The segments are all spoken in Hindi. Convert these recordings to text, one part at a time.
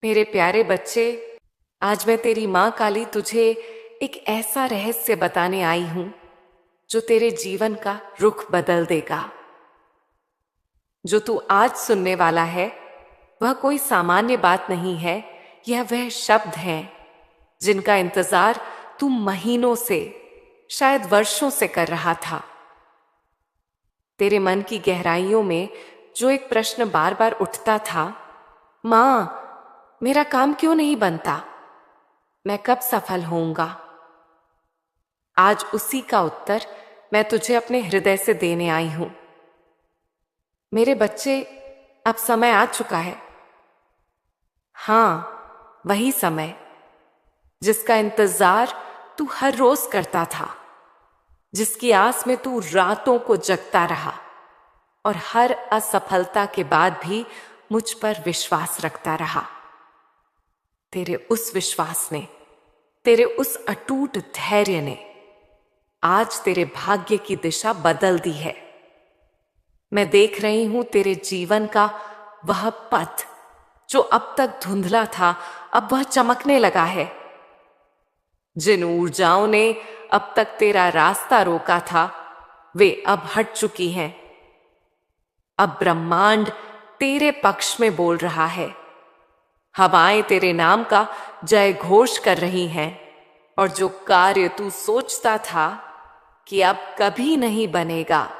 मेरे प्यारे बच्चे, आज मैं तेरी माँ काली तुझे एक ऐसा रहस्य बताने आई हूं जो तेरे जीवन का रुख बदल देगा। जो तू आज सुनने वाला है वह कोई सामान्य बात नहीं है। यह वह शब्द हैं जिनका इंतजार तू महीनों से, शायद वर्षों से कर रहा था। तेरे मन की गहराइयों में जो एक प्रश्न बार बार उठता था, माँ, मेरा काम क्यों नहीं बनता? मैं कब सफल होऊंगा? आज उसी का उत्तर मैं तुझे अपने हृदय से देने आई हूं। मेरे बच्चे, अब समय आ चुका है। हाँ, वही समय जिसका इंतजार तू हर रोज करता था, जिसकी आस में तू रातों को जगता रहा और हर असफलता के बाद भी मुझ पर विश्वास रखता रहा। तेरे उस विश्वास ने, तेरे उस अटूट धैर्य ने आज तेरे भाग्य की दिशा बदल दी है। मैं देख रही हूं तेरे जीवन का वह पथ जो अब तक धुंधला था, अब वह चमकने लगा है। जिन ऊर्जाओं ने अब तक तेरा रास्ता रोका था, वे अब हट चुकी हैं। अब ब्रह्मांड तेरे पक्ष में बोल रहा है। हवाएं तेरे नाम का जय घोष कर रही हैं और जो कार्य तू सोचता था कि अब कभी नहीं बनेगा,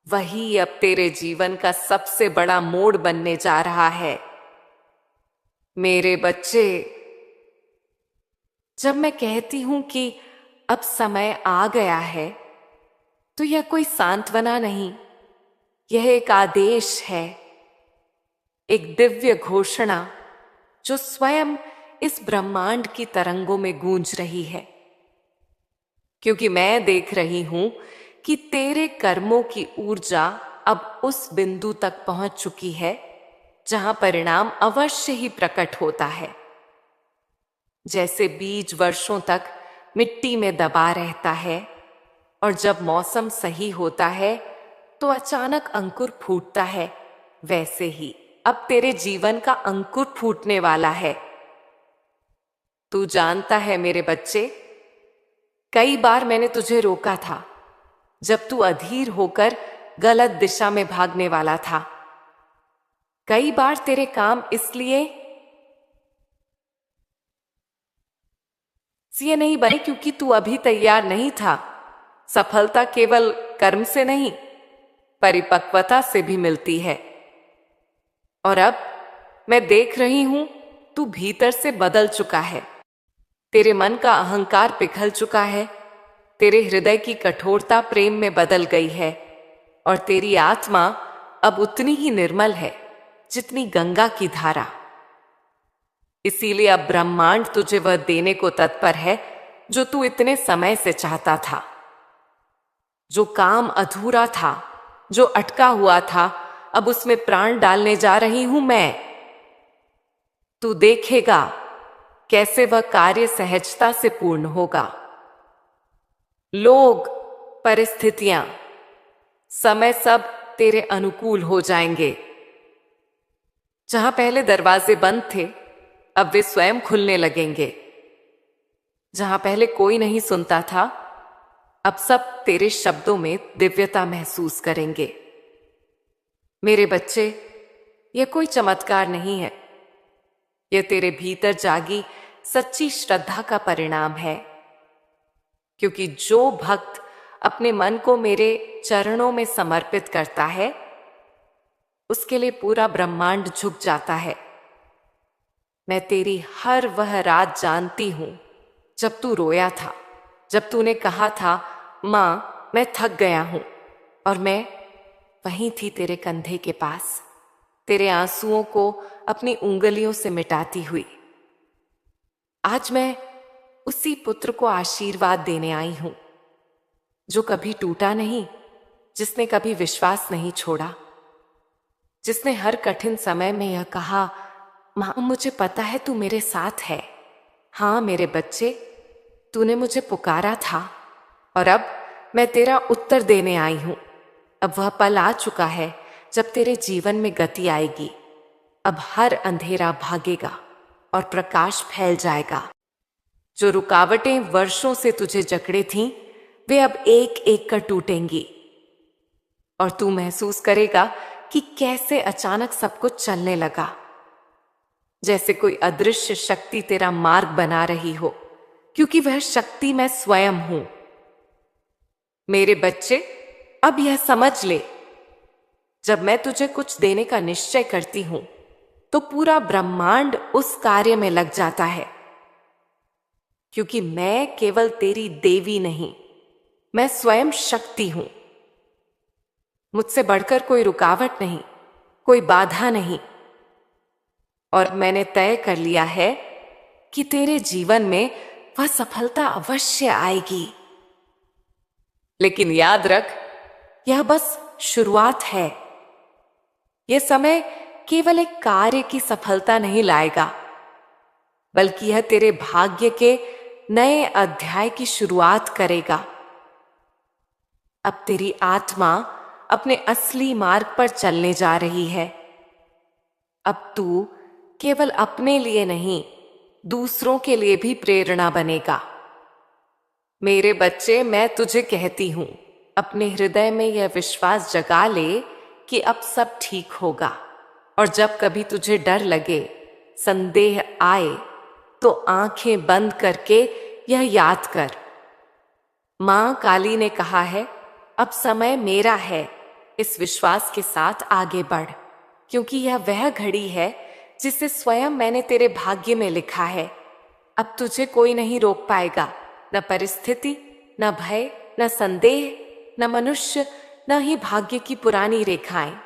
वही अब तेरे जीवन का सबसे बड़ा मोड़ बनने जा रहा है। मेरे बच्चे, जब मैं कहती हूं कि अब समय आ गया है, तो यह कोई सांत्वना नहीं, यह एक आदेश है, एक दिव्य घोषणा जो स्वयं इस ब्रह्मांड की तरंगों में गूंज रही है। क्योंकि मैं देख रही हूं कि तेरे कर्मों की ऊर्जा अब उस बिंदु तक पहुंच चुकी है जहां परिणाम अवश्य ही प्रकट होता है। जैसे बीज वर्षों तक मिट्टी में दबा रहता है और जब मौसम सही होता है तो अचानक अंकुर फूटता है, वैसे ही अब तेरे जीवन का अंकुर फूटने वाला है। तू जानता है मेरे बच्चे, कई बार मैंने तुझे रोका था जब तू अधीर होकर गलत दिशा में भागने वाला था। कई बार तेरे काम इसलिए नहीं बने क्योंकि तू अभी तैयार नहीं था। सफलता केवल कर्म से नहीं, परिपक्वता से भी मिलती है। और अब मैं देख रही हूं तू भीतर से बदल चुका है। तेरे मन का अहंकार पिघल चुका है, तेरे हृदय की कठोरता प्रेम में बदल गई है और तेरी आत्मा अब उतनी ही निर्मल है जितनी गंगा की धारा। इसीलिए अब ब्रह्मांड तुझे वह देने को तत्पर है जो तू इतने समय से चाहता था। जो काम अधूरा था, जो अटका हुआ था, अब उसमें प्राण डालने जा रही हूं मैं। तू देखेगा कैसे वह कार्य सहजता से पूर्ण होगा। लोग, परिस्थितियां, समय सब तेरे अनुकूल हो जाएंगे। जहां पहले दरवाजे बंद थे, अब वे स्वयं खुलने लगेंगे। जहां पहले कोई नहीं सुनता था, अब सब तेरे शब्दों में दिव्यता महसूस करेंगे। मेरे बच्चे, यह कोई चमत्कार नहीं है, यह तेरे भीतर जागी सच्ची श्रद्धा का परिणाम है। क्योंकि जो भक्त अपने मन को मेरे चरणों में समर्पित करता है, उसके लिए पूरा ब्रह्मांड झुक जाता है। मैं तेरी हर वह रात जानती हूं जब तू रोया था, जब तूने कहा था, मां, मैं थक गया हूं, और मैं वहीं थी तेरे कंधे के पास, तेरे आंसुओं को अपनी उंगलियों से मिटाती हुई। आज मैं उसी पुत्र को आशीर्वाद देने आई हूं जो कभी टूटा नहीं, जिसने कभी विश्वास नहीं छोड़ा, जिसने हर कठिन समय में यह कहा, मां, मुझे पता है तू मेरे साथ है। हां मेरे बच्चे, तूने मुझे पुकारा था और अब मैं तेरा उत्तर देने आई हूं। अब वह पल आ चुका है जब तेरे जीवन में गति आएगी, अब हर अंधेरा भागेगा और प्रकाश फैल जाएगा। जो रुकावटें वर्षों से तुझे जकड़े थीं, वे अब एक एक कर टूटेंगी और तू महसूस करेगा कि कैसे अचानक सब कुछ चलने लगा, जैसे कोई अदृश्य शक्ति तेरा मार्ग बना रही हो, क्योंकि वह शक्ति मैं स्वयं हूं। मेरे बच्चे, अब यह समझ ले, जब मैं तुझे कुछ देने का निश्चय करती हूं तो पूरा ब्रह्मांड उस कार्य में लग जाता है, क्योंकि मैं केवल तेरी देवी नहीं, मैं स्वयं शक्ति हूं। मुझसे बढ़कर कोई रुकावट नहीं, कोई बाधा नहीं। और मैंने तय कर लिया है कि तेरे जीवन में वह सफलता अवश्य आएगी। लेकिन याद रख, यह बस शुरुआत है। यह समय केवल एक कार्य की सफलता नहीं लाएगा, बल्कि यह तेरे भाग्य के नए अध्याय की शुरुआत करेगा। अब तेरी आत्मा अपने असली मार्ग पर चलने जा रही है। अब तू केवल अपने लिए नहीं, दूसरों के लिए भी प्रेरणा बनेगा। मेरे बच्चे, मैं तुझे कहती हूं, अपने हृदय में यह विश्वास जगा ले कि अब सब ठीक होगा। और जब कभी तुझे डर लगे, संदेह आए, तो आंखें बंद करके यह याद कर, मां काली ने कहा है, अब समय मेरा है। इस विश्वास के साथ आगे बढ़, क्योंकि यह वह घड़ी है जिसे स्वयं मैंने तेरे भाग्य में लिखा है। अब तुझे कोई नहीं रोक पाएगा, न परिस्थिति, न भय, न संदेह, न मनुष्य, न ही भाग्य की पुरानी रेखाएं,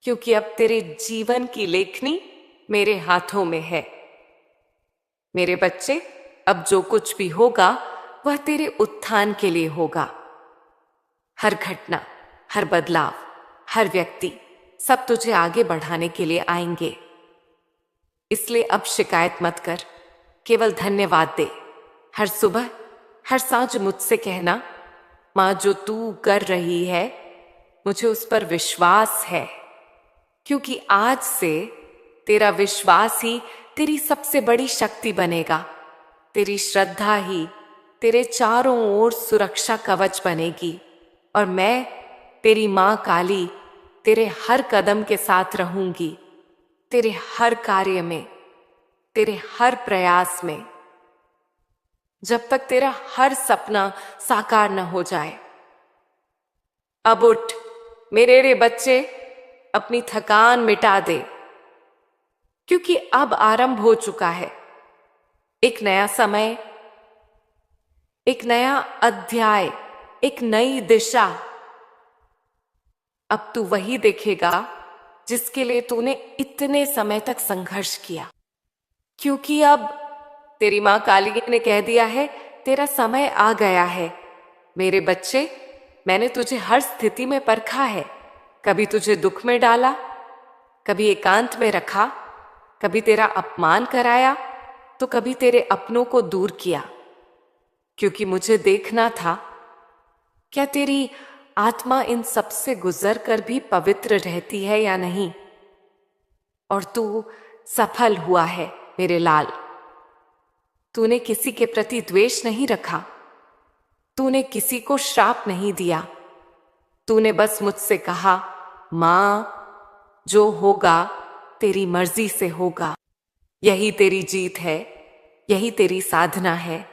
क्योंकि अब तेरे जीवन की लेखनी मेरे हाथों में है। मेरे बच्चे, अब जो कुछ भी होगा वह तेरे उत्थान के लिए होगा। हर घटना, हर बदलाव, हर व्यक्ति, सब तुझे आगे बढ़ाने के लिए आएंगे। इसलिए अब शिकायत मत कर, केवल धन्यवाद दे। हर सुबह, हर सांझ मुझसे कहना, मां, जो तू कर रही है, मुझे उस पर विश्वास है। क्योंकि आज से तेरा विश्वास ही तेरी सबसे बड़ी शक्ति बनेगा। तेरी श्रद्धा ही तेरे चारों ओर सुरक्षा कवच बनेगी। और मैं, तेरी मां काली, तेरे हर कदम के साथ रहूंगी, तेरे हर कार्य में, तेरे हर प्रयास में, जब तक तेरा हर सपना साकार न हो जाए। अब उठ मेरे बच्चे, अपनी थकान मिटा दे, क्योंकि अब आरंभ हो चुका है एक नया समय, एक नया अध्याय, एक नई दिशा। अब तू वही देखेगा जिसके लिए तूने इतने समय तक संघर्ष किया, क्योंकि अब तेरी मां काली ने कह दिया है, तेरा समय आ गया है। मेरे बच्चे, मैंने तुझे हर स्थिति में परखा है। कभी तुझे दुख में डाला, कभी एकांत में रखा, कभी तेरा अपमान कराया, तो कभी तेरे अपनों को दूर किया, क्योंकि मुझे देखना था क्या तेरी आत्मा इन सब से गुजर कर भी पवित्र रहती है या नहीं। और तू सफल हुआ है मेरे लाल। तूने किसी के प्रति द्वेष नहीं रखा, तूने किसी को श्राप नहीं दिया। तूने बस मुझसे कहा, मां, जो होगा तेरी मर्जी से होगा। यही तेरी जीत है, यही तेरी साधना है।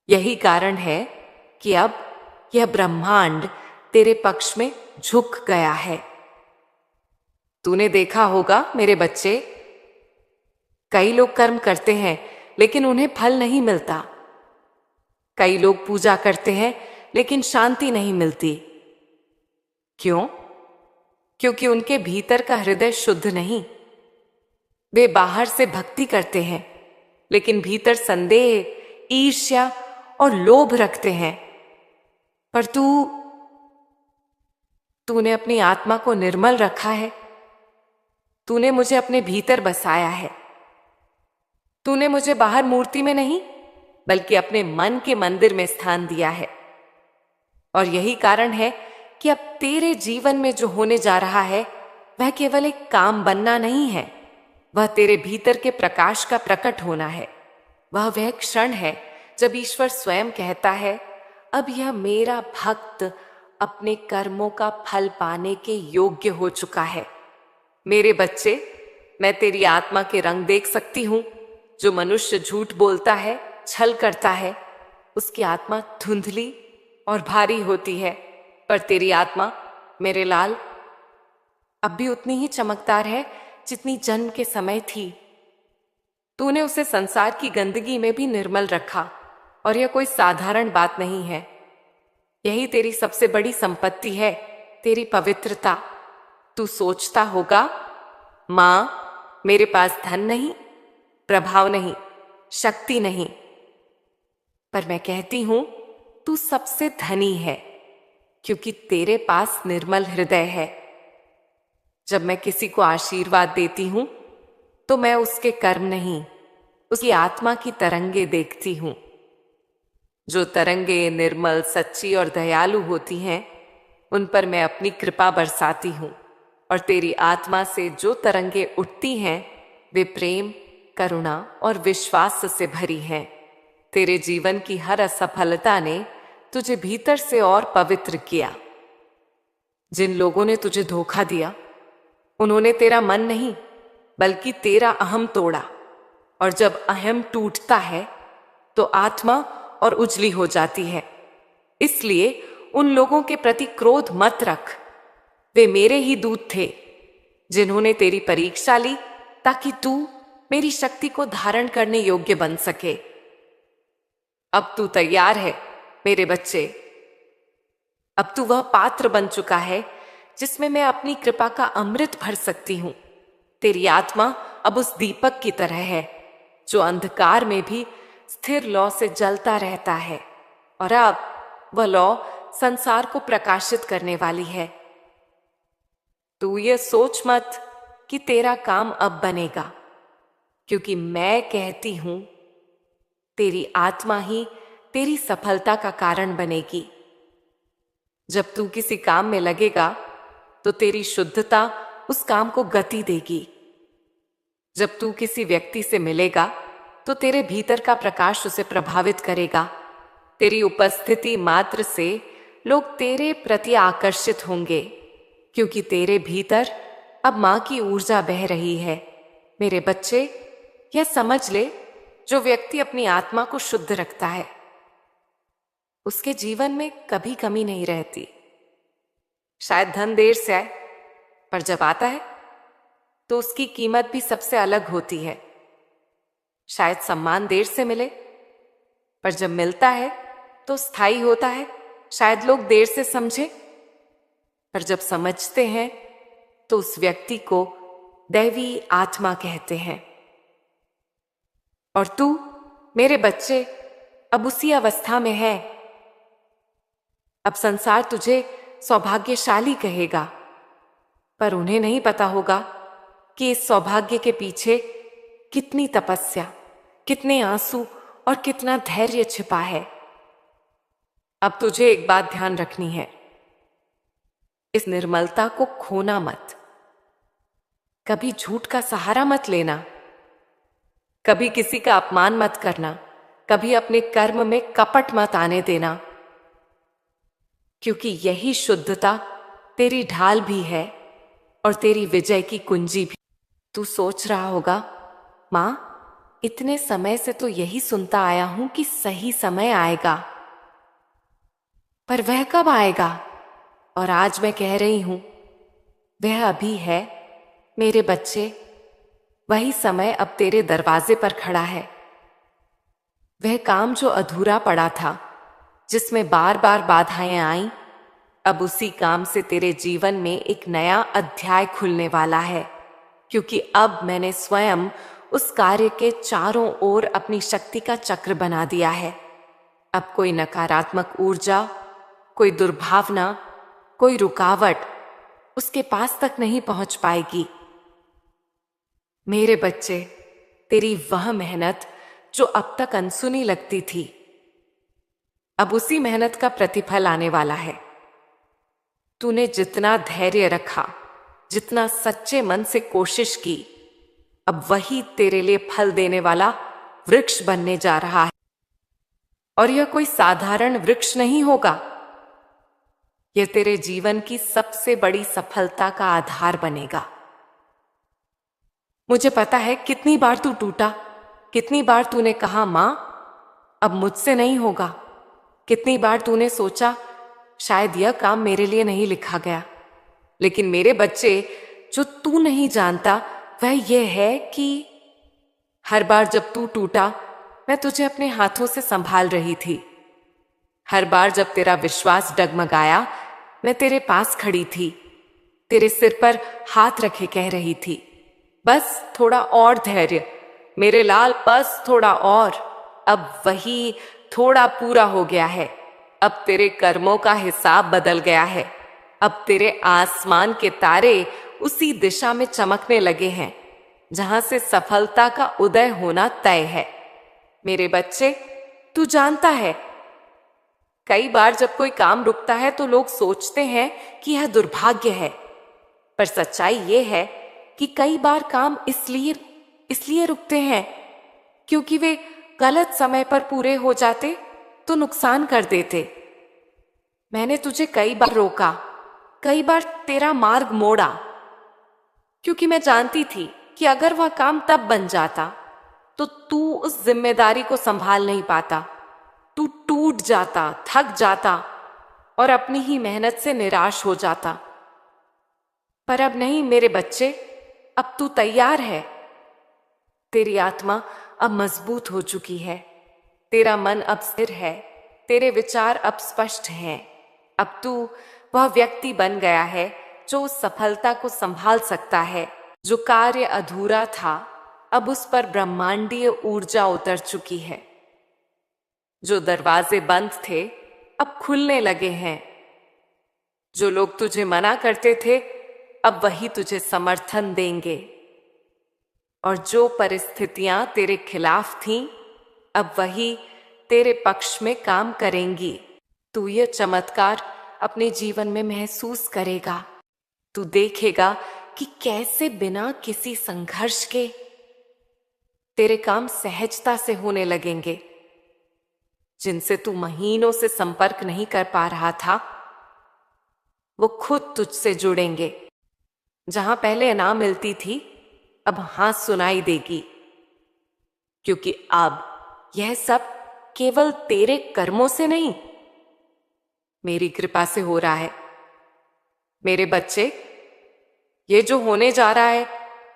यही कारण है कि अब यह ब्रह्मांड तेरे पक्ष में झुक गया है। तूने देखा होगा मेरे बच्चे, कई लोग कर्म करते हैं लेकिन उन्हें फल नहीं मिलता। कई लोग पूजा करते हैं लेकिन शांति नहीं मिलती। क्यों? क्योंकि उनके भीतर का हृदय शुद्ध नहीं। वे बाहर से भक्ति करते हैं लेकिन भीतर संदेह, ईर्ष्या और लोभ रखते हैं। पर तूने अपनी आत्मा को निर्मल रखा है। तूने मुझे अपने भीतर बसाया है। तूने मुझे बाहर मूर्ति में नहीं, बल्कि अपने मन के मंदिर में स्थान दिया है। और यही कारण है कि अब तेरे जीवन में जो होने जा रहा है वह केवल एक काम बनना नहीं है, वह तेरे भीतर के प्रकाश का प्रकट होना है। वह क्षण है जब ईश्वर स्वयं कहता है, अब यह मेरा भक्त अपने कर्मों का फल पाने के योग्य हो चुका है। मेरे बच्चे, मैं तेरी आत्मा के रंग देख सकती हूं। जो मनुष्य झूठ बोलता है, छल करता है, उसकी आत्मा धुंधली और भारी होती है, पर तेरी आत्मा, मेरे लाल, अब भी उतनी ही चमकदार है जितनी जन्म के समय थी। तूने उसे संसार की गंदगी में भी निर्मल रखा, और यह कोई साधारण बात नहीं है। यही तेरी सबसे बड़ी संपत्ति है, तेरी पवित्रता। तू सोचता होगा, मां, मेरे पास धन नहीं, प्रभाव नहीं, शक्ति नहीं, पर मैं कहती हूं, तू सबसे धनी है, क्योंकि तेरे पास निर्मल हृदय है। जब मैं किसी को आशीर्वाद देती हूं, तो मैं उसके कर्म नहीं, उसकी आत्मा की तरंगे देखती हूं। जो तरंगे निर्मल, सच्ची और दयालु होती हैं, उन पर मैं अपनी कृपा बरसाती हूं, और तेरी आत्मा से जो तरंगे उठती हैं, वे प्रेम, करुणा और विश्वास से भरी हैं। तेरे जीवन की हर असफलता ने तुझे भीतर से और पवित्र किया। जिन लोगों ने तुझे धोखा दिया, उन्होंने तेरा मन नहीं, बल्कि तेरा अहम तोड़ा, और जब अहम टूटता है तो आत्मा और उजली हो जाती है। इसलिए उन लोगों के प्रति क्रोध मत रख। वे मेरे ही दूत थे, जिन्होंने तेरी परीक्षा ली, ताकि तू मेरी शक्ति को धारण करने योग्य बन सके। अब तू तैयार है मेरे बच्चे। अब तू वह पात्र बन चुका है जिसमें मैं अपनी कृपा का अमृत भर सकती हूं। तेरी आत्मा अब उस दीपक की तरह है, जो अंधकार में भी स्थिर लौ से जलता रहता है, और अब वह लौ संसार को प्रकाशित करने वाली है। तू ये सोच मत कि तेरा काम अब बनेगा, क्योंकि मैं कहती हूं, तेरी आत्मा ही तेरी सफलता का कारण बनेगी। जब तू किसी काम में लगेगा, तो तेरी शुद्धता उस काम को गति देगी। जब तू किसी व्यक्ति से मिलेगा, तो तेरे भीतर का प्रकाश उसे प्रभावित करेगा। तेरी उपस्थिति मात्र से लोग तेरे प्रति आकर्षित होंगे, क्योंकि तेरे भीतर अब मां की ऊर्जा बह रही है। मेरे बच्चे, यह समझ ले, जो व्यक्ति अपनी आत्मा को शुद्ध रखता है, उसके जीवन में कभी कमी नहीं रहती। शायद धन देर से आए, पर जब आता है तो उसकी कीमत भी सबसे अलग होती है। शायद सम्मान देर से मिले, पर जब मिलता है तो स्थायी होता है। शायद लोग देर से समझे, पर जब समझते हैं तो उस व्यक्ति को दैवी आत्मा कहते हैं। और तू, मेरे बच्चे, अब उसी अवस्था में है। अब संसार तुझे सौभाग्यशाली कहेगा, पर उन्हें नहीं पता होगा कि इस सौभाग्य के पीछे कितनी तपस्या, कितने आंसू और कितना धैर्य छिपा है। अब तुझे एक बात ध्यान रखनी है, इस निर्मलता को खोना मत। कभी झूठ का सहारा मत लेना, कभी किसी का अपमान मत करना, कभी अपने कर्म में कपट मत आने देना, क्योंकि यही शुद्धता तेरी ढाल भी है और तेरी विजय की कुंजी भी। तू सोच रहा होगा, मां, इतने समय से तो यही सुनता आया हूं कि सही समय आएगा, पर वह कब आएगा? और आज मैं कह रही हूं, वह अभी है मेरे बच्चे। वही समय अब तेरे दरवाजे पर खड़ा है। वह काम जो अधूरा पड़ा था, जिसमें बार बार बाधाएं आईं, अब उसी काम से तेरे जीवन में एक नया अध्याय खुलने वाला है, क्योंकि अब मैंने स्वयं उस कार्य के चारों ओर अपनी शक्ति का चक्र बना दिया है। अब कोई नकारात्मक ऊर्जा, कोई दुर्भावना, कोई रुकावट उसके पास तक नहीं पहुंच पाएगी। मेरे बच्चे, तेरी वह मेहनत जो अब तक अनसुनी लगती थी, अब उसी मेहनत का प्रतिफल आने वाला है। तूने जितना धैर्य रखा, जितना सच्चे मन से कोशिश की, अब वही तेरे लिए फल देने वाला वृक्ष बनने जा रहा है। और यह कोई साधारण वृक्ष नहीं होगा, यह तेरे जीवन की सबसे बड़ी सफलता का आधार बनेगा। मुझे पता है कितनी बार तू टूटा, कितनी बार तूने कहा मां अब मुझसे नहीं होगा, कितनी बार तूने सोचा शायद यह काम मेरे लिए नहीं लिखा गया। लेकिन मेरे बच्चे, जो तू नहीं जानता वह यह है कि हर बार जब तू टूटा मैं तुझे अपने हाथों से संभाल रही थी। हर बार जब तेरा विश्वास डगमगाया मैं तेरे पास खड़ी थी, तेरे सिर पर हाथ रखे कह रही थी, बस थोड़ा और धैर्य मेरे लाल, बस थोड़ा और। अब वही थोड़ा पूरा हो गया है। अब तेरे कर्मों का हिसाब बदल गया है। अब तेरे आसमान के तारे उसी दिशा में चमकने लगे हैं जहां से सफलता का उदय होना तय है। मेरे बच्चे, तू जानता है कई बार जब कोई काम रुकता है तो लोग सोचते हैं कि यह दुर्भाग्य है, पर सच्चाई यह है कि कई बार काम इसलिए रुकते हैं क्योंकि वे गलत समय पर पूरे हो जाते तो नुकसान कर देते। मैंने तुझे कई बार रोका, कई बार तेरा मार्ग मोड़ा, क्योंकि मैं जानती थी कि अगर वह काम तब बन जाता तो तू उस जिम्मेदारी को संभाल नहीं पाता। तू टूट जाता, थक जाता और अपनी ही मेहनत से निराश हो जाता। पर अब नहीं मेरे बच्चे, अब तू तैयार है। तेरी आत्मा अब मजबूत हो चुकी है, तेरा मन अब स्थिर है, तेरे विचार अब स्पष्ट हैं। अब तू वह व्यक्ति बन गया है जो उस सफलता को संभाल सकता है। जो कार्य अधूरा था अब उस पर ब्रह्मांडीय ऊर्जा उतर चुकी है। जो दरवाजे बंद थे अब खुलने लगे हैं। जो लोग तुझे मना करते थे अब वही तुझे समर्थन देंगे। और जो परिस्थितियां तेरे खिलाफ थीं अब वही तेरे पक्ष में काम करेंगी। तू ये चमत्कार अपने जीवन में महसूस करेगा। तू देखेगा कि कैसे बिना किसी संघर्ष के तेरे काम सहजता से होने लगेंगे। जिनसे तू महीनों से संपर्क नहीं कर पा रहा था वो खुद तुझसे जुड़ेंगे। जहां पहले ना मिलती थी अब हाँ सुनाई देगी, क्योंकि अब यह सब केवल तेरे कर्मों से नहीं, मेरी कृपा से हो रहा है। मेरे बच्चे, ये जो होने जा रहा है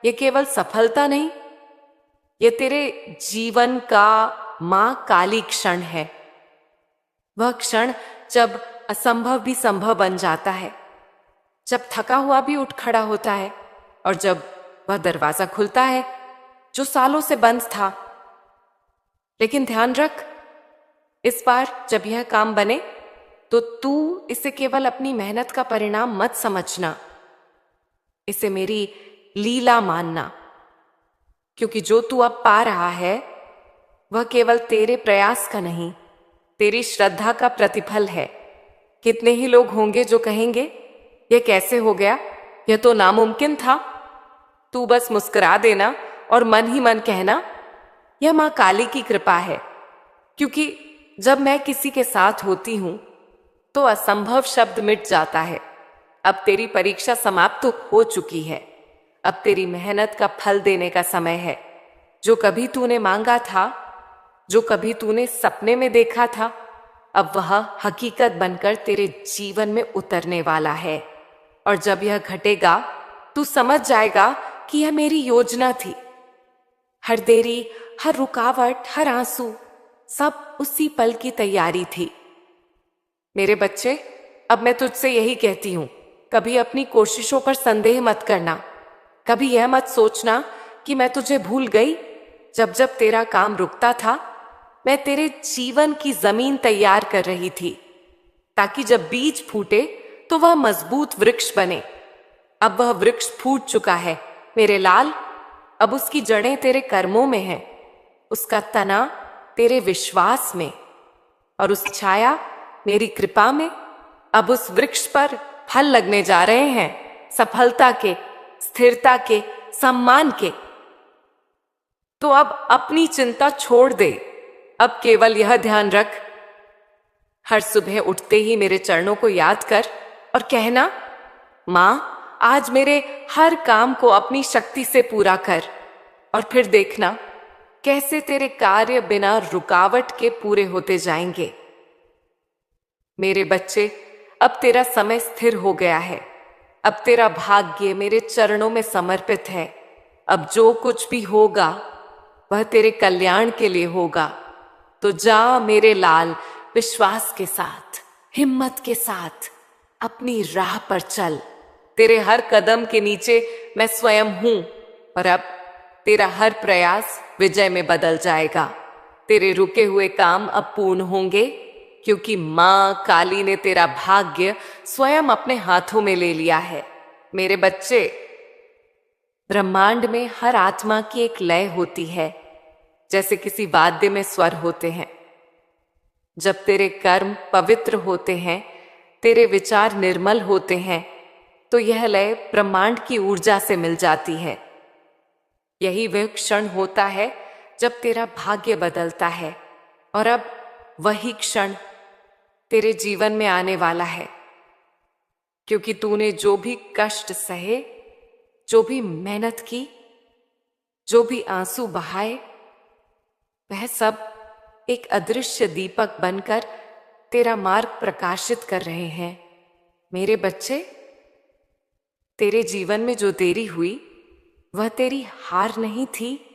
ये केवल सफलता नहीं, ये तेरे जीवन का मां काली क्षण है। वह क्षण जब असंभव भी संभव बन जाता है, जब थका हुआ भी उठ खड़ा होता है और जब वह दरवाजा खुलता है जो सालों से बंद था। लेकिन ध्यान रख, इस बार जब यह काम बने तो तू इसे केवल अपनी मेहनत का परिणाम मत समझना, इसे मेरी लीला मानना, क्योंकि जो तू अब पा रहा है वह केवल तेरे प्रयास का नहीं, तेरी श्रद्धा का प्रतिफल है। कितने ही लोग होंगे जो कहेंगे यह कैसे हो गया, यह तो नामुमकिन था। तू बस मुस्कुरा देना और मन ही मन कहना, यह मां काली की कृपा है, क्योंकि जब मैं किसी के साथ होती हूं तो असंभव शब्द मिट जाता है। अब तेरी परीक्षा समाप्त हो चुकी है। अब तेरी मेहनत का फल देने का समय है। जो कभी तूने मांगा था, जो कभी तूने सपने में देखा था, अब वह हकीकत बनकर तेरे जीवन में उतरने वाला है। और जब यह घटेगा तू समझ जाएगा कि यह मेरी योजना थी। हर देरी, हर रुकावट, हर आंसू, सब उसी पल की तैयारी थी। मेरे बच्चे, अब मैं तुझसे यही कहती हूं, कभी अपनी कोशिशों पर संदेह मत करना। कभी यह मत सोचना कि मैं तुझे भूल गई। जब जब तेरा काम रुकता था मैं तेरे जीवन की जमीन तैयार कर रही थी, ताकि जब बीज फूटे तो वह मजबूत वृक्ष बने। अब वह वृक्ष फूट चुका है मेरे लाल। अब उसकी जड़ें तेरे कर्मों में हैं, उसका तना तेरे विश्वास में और उस छाया मेरी कृपा में। अब उस वृक्ष पर फल लगने जा रहे हैं। सफलता के, स्थिरता के, सम्मान के। तो अब अपनी चिंता छोड़ दे। अब केवल यह ध्यान रख, हर सुबह उठते ही मेरे चरणों को याद कर और कहना, मां, आज मेरे हर काम को अपनी शक्ति से पूरा कर। और फिर देखना कैसे तेरे कार्य बिना रुकावट के पूरे होते जाएंगे। मेरे बच्चे, अब तेरा समय स्थिर हो गया है। अब तेरा भाग्य मेरे चरणों में समर्पित है। अब जो कुछ भी होगा वह तेरे कल्याण के लिए होगा। तो जा मेरे लाल, विश्वास के साथ, हिम्मत के साथ अपनी राह पर चल। तेरे हर कदम के नीचे मैं स्वयं हूं और अब तेरा हर प्रयास विजय में बदल जाएगा। तेरे रुके हुए काम अब पूर्ण होंगे, क्योंकि मां काली ने तेरा भाग्य स्वयं अपने हाथों में ले लिया है। मेरे बच्चे, ब्रह्मांड में हर आत्मा की एक लय होती है, जैसे किसी वाद्य में स्वर होते हैं। जब तेरे कर्म पवित्र होते हैं, तेरे विचार निर्मल होते हैं, तो यह लय ब्रह्मांड की ऊर्जा से मिल जाती है। यही वह क्षण होता है जब तेरा भाग्य बदलता है। और अब वही क्षण तेरे जीवन में आने वाला है, क्योंकि तूने जो भी कष्ट सहे, जो भी मेहनत की, जो भी आंसू बहाए, वह सब एक अदृश्य दीपक बनकर तेरा मार्ग प्रकाशित कर रहे हैं। मेरे बच्चे, तेरे जीवन में जो देरी हुई वह तेरी हार नहीं थी,